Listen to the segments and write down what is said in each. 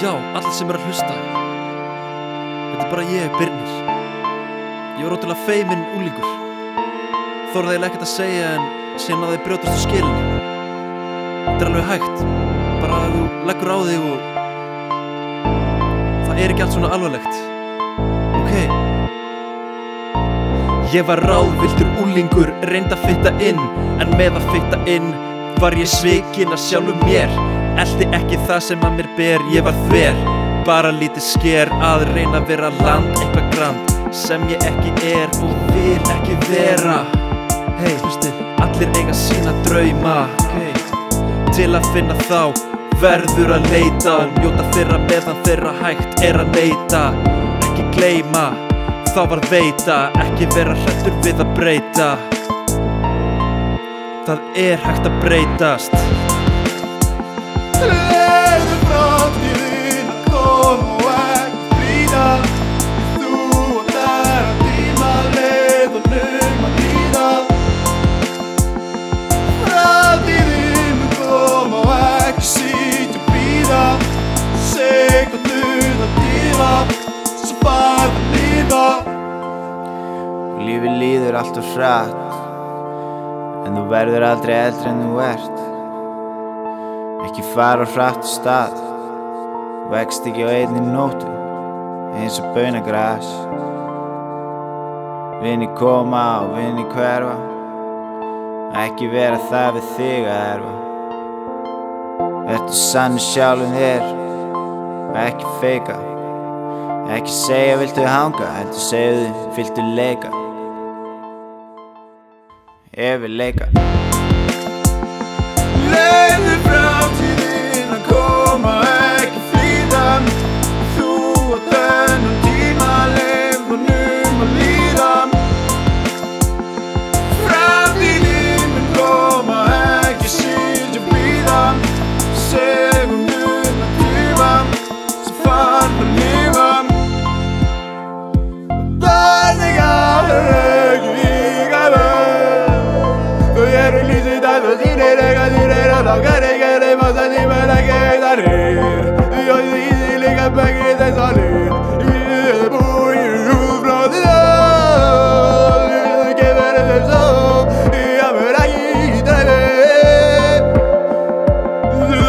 Já, allir sem að hlusta. Þetta bara ég, Birnir. Ég var ótrúlega feiminn unglingur. Þorði eiginlega ekkert að segja en síðan náði ég brjótast á skilinu. Þetta alveg hægt. Bara að þú leggur á þig og það ekki allt svona alvarlegt. Ok. Ég var ráðvilltur unglingur, reyndi að fitta inn, en með að fitta inn var ég svikinn að sjálfum mér. Elti ekki það sem að mér ber, ég var þver. Bara lítið sker að reyna að vera land, eitthvað grand sem ég ekki og vil ekki vera. Hey, hlustið, allir eiga sína drauma. Til að finna þá verður að leita og njóta þeirra meðan þeirra hægt að neita. Ekki gleyma, þá var veita, ekki vera hræddur við að breyta. Það hægt að breytast. Leiðu framtíðin að koma og ekki flýta. Þú ætlar að tíma leiðunum að líða. Framtíðin mun koma og ekki sitja og bíða. Sekúndur að díla, svo bara að líða. Lífið líður allt of hratt, en þú verður aldrei eldri en þú ert. Ekki fara hratt á stað, vext ekki á einni nóttu, eins og baunagras. Vinir koma og vinir hverfa, ekki vera það við þig að erfa. Vertu sannur sjálfum þér, ekki feika. Ekki segja viltu hanga, heldur segðu viltu leika. Ef við leika. Leiðu framtíðin að koma ekki flýta. Þú á þennan tíma leiðunum að líða. Framtíðin mun koma ekki sitja og bíða. Sekúndur að díla, svo fara að lifa. Þannig að ekki víka völd. Þú lýsið það og þínir Lágar ekki reyma það tímar ekki þarir. Ég þýði líka begge þess alir. Ég búið út frá því það. Ég gefur þeim svo. Ég verð ekki dræfi. Þú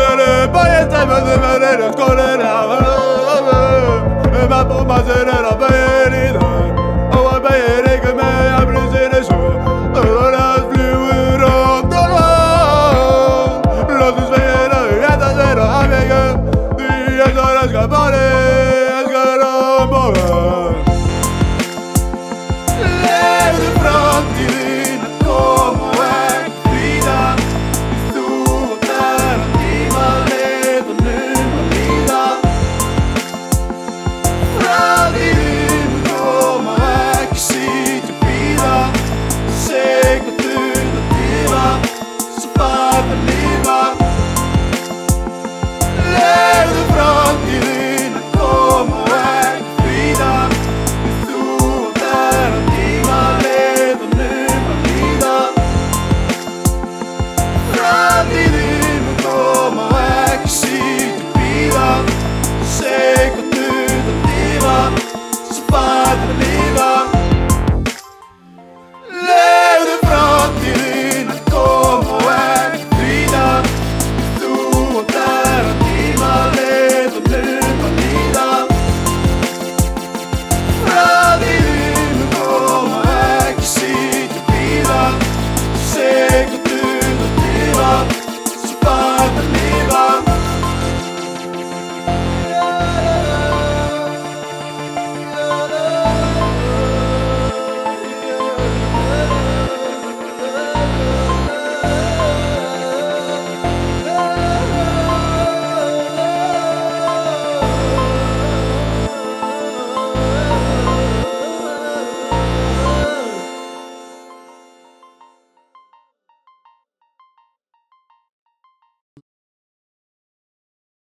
bæjast að maður að skóla.